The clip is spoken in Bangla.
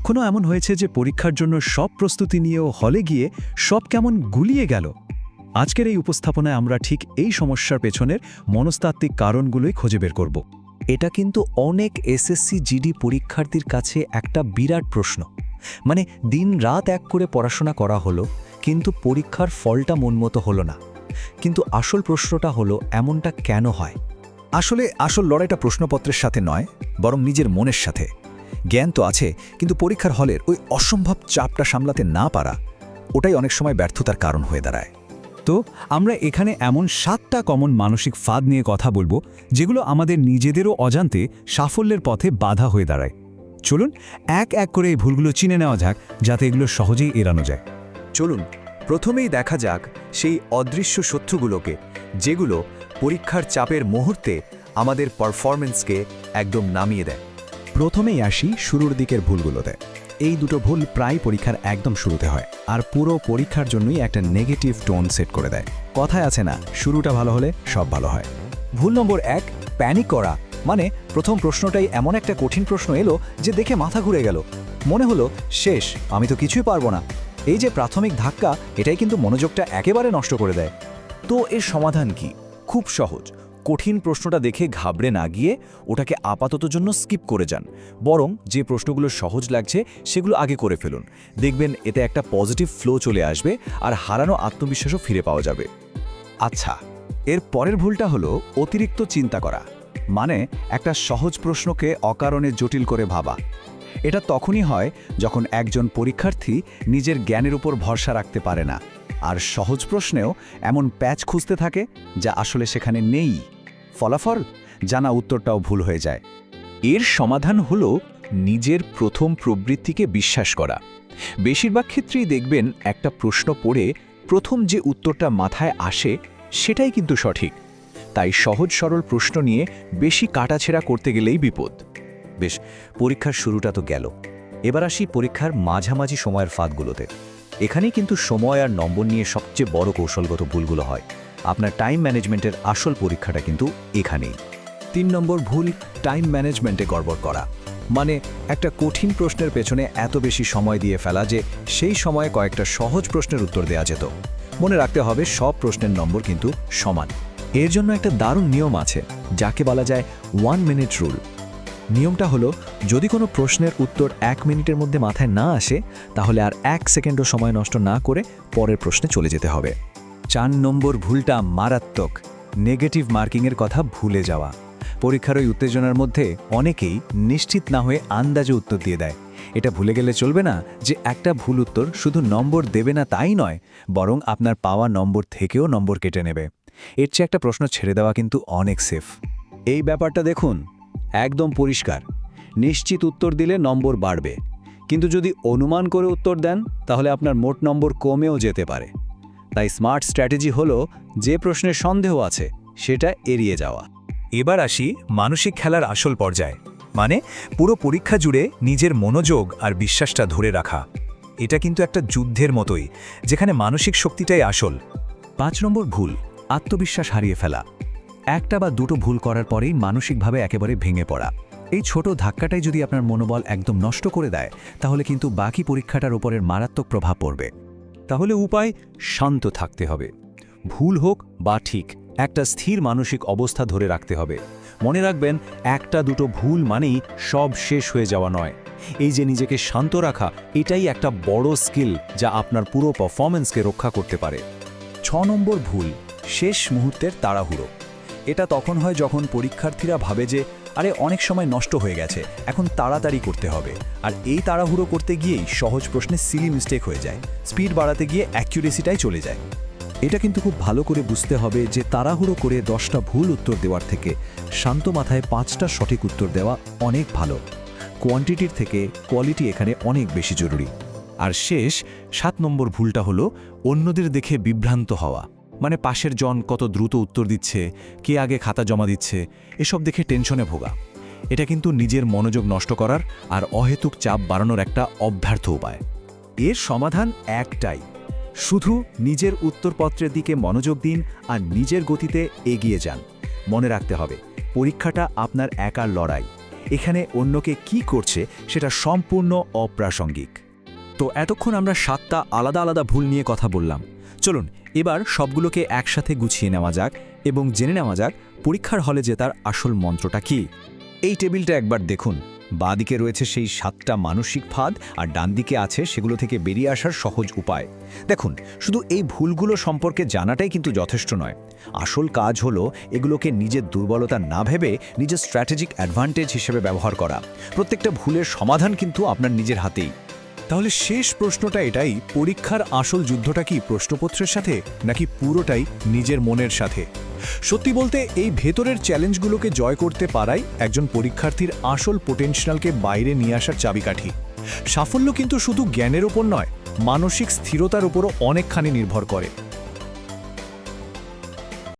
কখনো এমন হয়েছে যে পরীক্ষার জন্য সব প্রস্তুতি নিয়েও হলে গিয়ে সব কেমন গুলিয়ে গেল? আজকের এই উপস্থাপনায় আমরা ঠিক এই সমস্যার পেছনের মনস্তাত্ত্বিক কারণগুলোই খুঁজে বের করব। এটা কিন্তু অনেক এসএসসি জিডি পরীক্ষার্থীর কাছে একটা বিরাট প্রশ্ন। মানে দিন রাত এক করে পড়াশোনা করা হলো, কিন্তু পরীক্ষার ফলটা মনমতো হলো না। কিন্তু আসল প্রশ্নটা হলো, এমনটা কেন হয়? আসল লড়াইটা প্রশ্নপত্রের সাথে নয়, বরং নিজের মনের সাথে। জ্ঞান তো আছে, কিন্তু পরীক্ষার হলের ওই অসম্ভব চাপটা সামলাতে না পারা, ওটাই অনেক সময় ব্যর্থতার কারণ হয়ে দাঁড়ায়। তো আমরা এখানে এমন 7টা কমন মানসিক ফাঁদ নিয়ে কথা বলবো, যেগুলো আমাদের নিজেদেরও অজান্তে সাফল্যের পথে বাধা হয়ে দাঁড়ায়। চলুন এক এক করে এই ভুলগুলো চিনে নেওয়া যাক, যাতে এগুলো সহজেই এড়ানো যায়। চলুন প্রথমেই দেখা যাক সেই অদৃশ্য শত্রুগুলোকে, যেগুলো পরীক্ষার চাপের মুহূর্তে আমাদের পারফরম্যান্সকে একদম নামিয়ে দেয়। প্রথমেই আসি শুরুর দিকের ভুলগুলোতে। এই দুটো ভুল প্রায় পরীক্ষার একদম শুরুতে হয়, আর পুরো পরীক্ষার জন্যই একটা নেগেটিভ টোন সেট করে দেয়। কথায় আছে না, শুরুটা ভালো হলে সব ভালো হয়। ভুল নম্বর 1, প্যানিক করা। মানে প্রথম প্রশ্নটাই এমন একটা কঠিন প্রশ্ন এলো যে দেখে মাথা ঘুরে গেল, মনে হলো শেষ, আমি তো কিছুই পারবো না। এই যে প্রাথমিক ধাক্কা, এটাই কিন্তু মনোযোগটা একেবারে নষ্ট করে দেয়। তো এর সমাধান কি? খুব সহজ। কঠিন প্রশ্নটা দেখে ঘাবড়ে না গিয়ে ওটাকে আপাতত জন্য স্কিপ করে যান, বরং যে প্রশ্নগুলো সহজ লাগছে সেগুলো আগে করে ফেলুন। দেখবেন এতে একটা পজিটিভ ফ্লো চলে আসবে, আর হারানো আত্মবিশ্বাসও ফিরে পাওয়া যাবে। আচ্ছা, এর পরের ভুলটা হলো অতিরিক্ত চিন্তা করা। মানে একটা সহজ প্রশ্নকে অকারণে জটিল করে ভাবা। এটা তখনই হয় যখন একজন পরীক্ষার্থী নিজের জ্ঞানের উপর ভরসা রাখতে পারে না, আর সহজ প্রশ্নেও এমন প্যাচ খুঁজতে থাকে যা আসলে সেখানে নেই। ফলাফল, জানা উত্তরটাও ভুল হয়ে যায়। এর সমাধান হলো নিজের প্রথম প্রবৃত্তিকে বিশ্বাস করা। বেশিরভাগ ক্ষেত্রেই দেখবেন একটা প্রশ্ন পড়ে প্রথম যে উত্তরটা মাথায় আসে সেটাই কিন্তু সঠিক। তাই সহজ সরল প্রশ্ন নিয়ে বেশি কাটাছেঁড়া করতে গেলেই বিপদ। বেশ, পরীক্ষার শুরুটা তো গেল, এবার আসি পরীক্ষার মাঝামাঝি সময়ের ফাঁদগুলোতে। এখানেই কিন্তু সময় আর নম্বর নিয়ে সবচেয়ে বড় কৌশলগত ভুলগুলো হয়। আপনার টাইম ম্যানেজমেন্টের আসল পরীক্ষাটা কিন্তু এখানেই। 3 নম্বর ভুল, টাইম ম্যানেজমেন্টে গড়বড় করা। মানে একটা কঠিন প্রশ্নের পেছনে এত বেশি সময় দিয়ে ফেলা যে সেই সময়ে কয়েকটা সহজ প্রশ্নের উত্তর দেওয়া যেত। মনে রাখতে হবে, সব প্রশ্নের নম্বর কিন্তু সমান। এর জন্য একটা দারুণ নিয়ম আছে, যাকে বলা যায় 1 মিনিট রুল। নিয়মটা হলো, যদি কোনো প্রশ্নের উত্তর 1 মিনিটের মধ্যে মাথায় না আসে, তাহলে আর 1 সেকেন্ডও সময় নষ্ট না করে পরের প্রশ্নে চলে যেতে হবে। 4 নম্বর ভুলটা মারাত্মক, নেগেটিভ মার্কিংয়ের কথা ভুলে যাওয়া। পরীক্ষার ওই উত্তেজনার মধ্যে অনেকেই নিশ্চিত না হয়ে আন্দাজে উত্তর দিয়ে দেয়। এটা ভুলে গেলে চলবে না যে একটা ভুল উত্তর শুধু নম্বর দেবে না তাই নয়, বরং আপনার পাওয়া নম্বর থেকেও নম্বর কেটে নেবে। এর চেয়ে একটা প্রশ্ন ছেড়ে দেওয়া কিন্তু অনেক সেফ। এই ব্যাপারটা দেখুন, একদম পরিষ্কার। নিশ্চিত উত্তর দিলে নম্বর বাড়বে, কিন্তু যদি অনুমান করে উত্তর দেন তাহলে আপনার মোট নম্বর কমেও যেতে পারে। তাই স্মার্ট স্ট্র্যাটেজি হলো, যে প্রশ্নের সন্দেহ আছে সেটা এড়িয়ে যাওয়া। এবার আসি মানসিক খেলার আসল পর্যায়ে। মানে পুরো পরীক্ষা জুড়ে নিজের মনোযোগ আর বিশ্বাসটা ধরে রাখা। এটা কিন্তু একটা যুদ্ধের মতোই, যেখানে মানসিক শক্তিটাই আসল। 5 নম্বর ভুল, আত্মবিশ্বাস হারিয়ে ফেলা। একটা বা দুটো ভুল করার পরেই মানসিকভাবে একেবারে ভেঙে পড়া। এই ছোট ধাক্কাটাই যদি আপনার মনোবল একদম নষ্ট করে দেয়, তাহলে কিন্তু বাকি পরীক্ষাটার উপরের মারাত্মক প্রভাব পড়বে। তাহলে উপায়, শান্ত থাকতে হবে। ভুল হোক বা ঠিক, একটা স্থির মানসিক অবস্থা ধরে রাখতে হবে। মনে রাখবেন, একটা দুটো ভুল মানেই সব শেষ হয়ে যাওয়া নয়। এই যে নিজেকে শান্ত রাখা, এটাই একটা বড় স্কিল যা আপনার পুরো পারফরম্যান্সকে রক্ষা করতে পারে। 6 নম্বর ভুল, শেষ মুহূর্তের তাড়াহুড়ো। এটা তখন হয় যখন পরীক্ষার্থীরা ভাবে যে আরে অনেক সময় নষ্ট হয়ে গেছে, এখন তাড়াতাড়ি করতে হবে। আর এই তাড়াহুড়ো করতে গিয়েই সহজ প্রশ্নে সিলি মিস্টেক হয়ে যায়, স্পিড বাড়াতে গিয়ে অ্যাকুরেসিটাই চলে যায়। এটা কিন্তু খুব ভালো করে বুঝতে হবে যে তাড়াহুড়ো করে 10টা ভুল উত্তর দেওয়ার থেকে শান্ত মাথায় 5টা সঠিক উত্তর দেওয়া অনেক ভালো। কোয়ান্টিটির থেকে কোয়ালিটি এখানে অনেক বেশি জরুরি। আর শেষ 7 নম্বর ভুলটা হলো অন্যদের দেখে বিভ্রান্ত হওয়া। মানে পাশের জন কত দ্রুত উত্তর দিচ্ছে, কে আগে খাতা জমা দিচ্ছে, এসব দেখে টেনশনে ভোগা। এটা কিন্তু নিজের মনোযোগ নষ্ট করার আর অহেতুক চাপ বাড়ানোর একটা অব্যর্থ উপায়। এর সমাধান একটাই, শুধু নিজের উত্তরপত্রের দিকে মনোযোগ দিন আর নিজের গতিতে এগিয়ে যান। মনে রাখতে হবে, পরীক্ষাটা আপনার একার লড়াই। এখানে অন্যকে কি করছে সেটা সম্পূর্ণ অপ্রাসঙ্গিক। তো এতক্ষণ আমরা 7টা আলাদা আলাদা ভুল নিয়ে কথা বললাম। চলুন এবার সবগুলোকে একসাথে গুছিয়ে নেওয়া যাক এবং জেনে নেওয়া যাক পরীক্ষার হলে জেতার আসল মন্ত্রটা কি। এই টেবিলটা একবার দেখুন। বাঁদিকে রয়েছে সেই 7টা মানসিক ফাঁদ, আর ডান দিকে আছে সেগুলো থেকে বেরিয়ে আসার সহজ উপায়। দেখুন, শুধু এই ভুলগুলো সম্পর্কে জানাটাই কিন্তু যথেষ্ট নয়। আসল কাজ হলো এগুলোকে নিজের দুর্বলতা না ভেবে নিজের স্ট্র্যাটেজিক অ্যাডভান্টেজ হিসেবে ব্যবহার করা। প্রত্যেকটা ভুলের সমাধান কিন্তু আপনার নিজের হাতেই। তাহলে শেষ প্রশ্নটা এটাই, পরীক্ষার আসল যুদ্ধটা কি প্রশ্নপত্রের সাথে নাকি পুরোটাই নিজের মনের সাথে? সত্যি বলতে এই ভেতরের চ্যালেঞ্জগুলোকে জয় করতে পারাই একজন পরীক্ষার্থীর আসল পোটেনশিয়ালকে বাইরে নিয়ে আসার চাবিকাঠি। সাফল্য কিন্তু শুধু জ্ঞানের ওপর নয়, মানসিক স্থিরতার উপরও অনেকখানি নির্ভর করে।